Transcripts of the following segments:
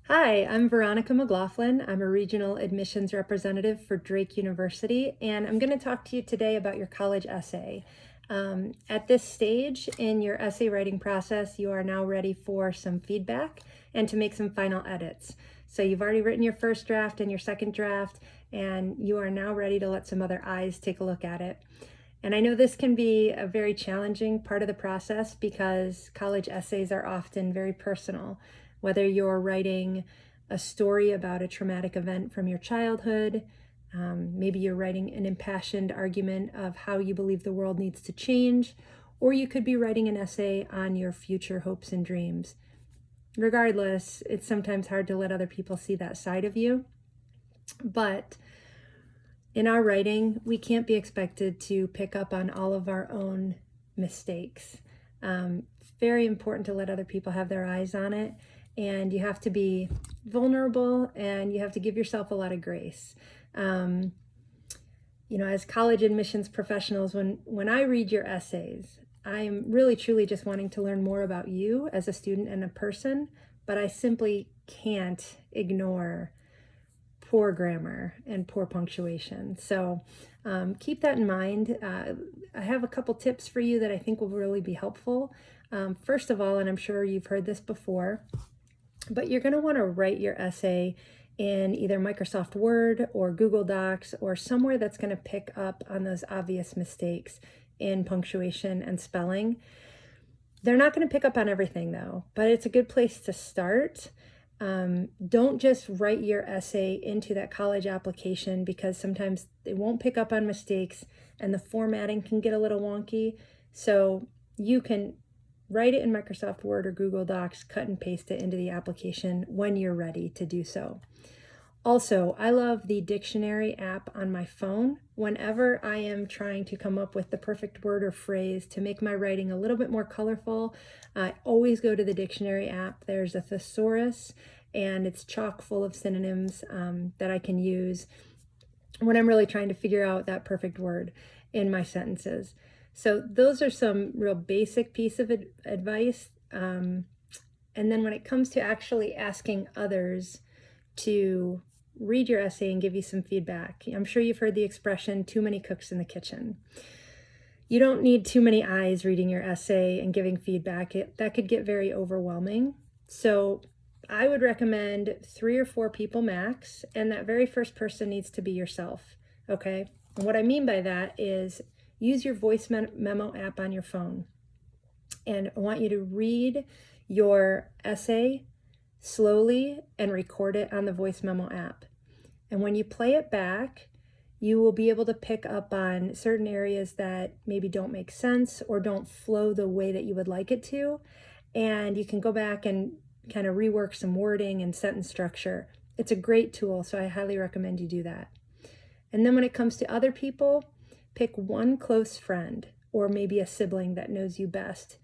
Hi, I'm Veronica McLaughlin. I'm a regional admissions representative for Drake University, and I'm going to talk to you today about your college essay. At this stage in your essay writing process, you are now ready for some feedback and to make some final edits. So you've already written your first draft and your second draft, and you are now ready to let some other eyes take a look at it. And I know this can be a very challenging part of the process because college essays are often very personal. Whether you're writing a story about a traumatic event from your childhood, maybe you're writing an impassioned argument of how you believe the world needs to change, or you could be writing an essay on your future hopes and dreams. Regardless, it's sometimes hard to let other people see that side of you. But in our writing, we can't be expected to pick up on all of our own mistakes. It's very important to let other people have their eyes on it, and you have to be vulnerable and you have to give yourself a lot of grace. As college admissions professionals, when I read your essays, I'm really truly just wanting to learn more about you as a student and a person, but I simply can't ignore poor grammar and poor punctuation. So keep that in mind. I have a couple tips for you that I think will really be helpful. First of all, and I'm sure you've heard this before, but you're going to want to write your essay in either Microsoft Word or Google Docs or somewhere that's going to pick up on those obvious mistakes in punctuation and spelling. They're not going to pick up on everything though, but it's a good place to start. Don't just write your essay into that college application because sometimes they won't pick up on mistakes and the formatting can get a little wonky. So you can write it in Microsoft Word or Google Docs, cut and paste it into the application when you're ready to do so. Also, I love the dictionary app on my phone. Whenever I am trying to come up with the perfect word or phrase to make my writing a little bit more colorful, I always go to the dictionary app. There's a thesaurus, and it's chock full of synonyms that I can use when I'm really trying to figure out that perfect word in my sentences. So those are some real basic piece of advice. And then when it comes to actually asking others to read your essay and give you some feedback, I'm sure you've heard the expression, too many cooks in the kitchen. You don't need too many eyes reading your essay and giving feedback. That could get very overwhelming. So I would recommend 3 or 4 people max, and that very first person needs to be yourself, okay? And what I mean by that is use your voice memo app on your phone. And I want you to read your essay slowly and record it on the voice memo app. And when you play it back, you will be able to pick up on certain areas that maybe don't make sense or don't flow the way that you would like it to. And you can go back and kind of rework some wording and sentence structure. It's a great tool, so I highly recommend you do that. And then when it comes to other people, pick one close friend or maybe a sibling that knows you best.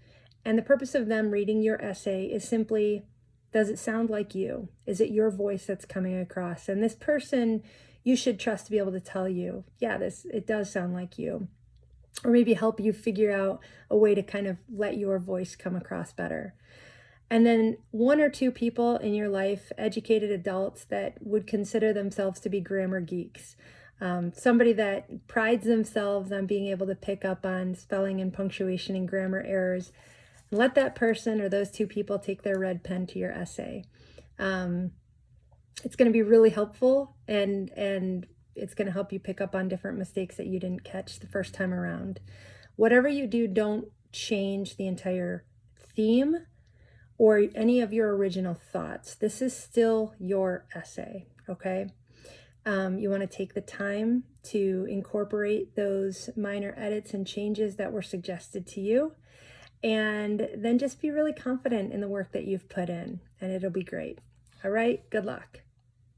And the purpose of them reading your essay is simply, does it sound like you? Is it your voice that's coming across? And this person you should trust to be able to tell you, yeah, it does sound like you. Or maybe help you figure out a way to kind of let your voice come across better. And then 1 or 2 people in your life, educated adults that would consider themselves to be grammar geeks. Somebody that prides themselves on being able to pick up on spelling and punctuation and grammar errors. Let that person or those 2 people take their red pen to your essay. It's going to be really helpful, and it's going to help you pick up on different mistakes that you didn't catch the first time around. Whatever you do, don't change the entire theme or any of your original thoughts. This is still your essay, okay? You want to take the time to incorporate those minor edits and changes that were suggested to you, and then just be really confident in the work that you've put in, and it'll be great. All right, good luck.